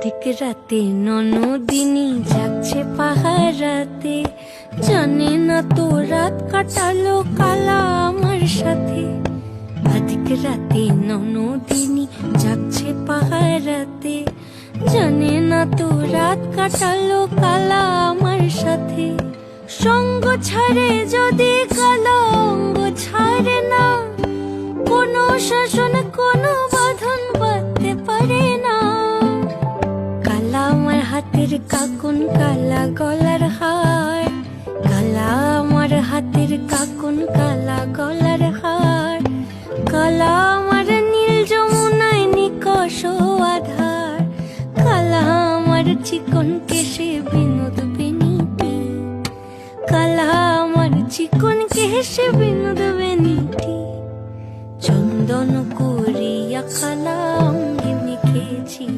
ঠিক রাতে ননদিনী যাচ্ছে পাহারাতে, জানে না তো রাত কাটালো কালা আমার সাথে। আধিক রাতে ননদিনী যাচ্ছে পাহারাতে, জানে না তো রাত কাটালো কালা আমার সাথে। সঙ্গ ছাড়ে যদি কালো অঙ্গ ছাড়ে না, কোনো শাসন কোনো বাঁধন বাঁধতে পারে না। কালা আমার হাতের কাকুন কালা গলার হার, কালা আমার হাতের কাকুন কালা গলার হার। কালা আমার নীল যমুনায় নিকষ আধার, কালা আমার চিকন কেশে বিনোদ বেনিটি। কালা আমার চিকন কেশে বিনোদ বেনিটি। চন্দন করিয়া কালা অঙ্গে মেখেছি।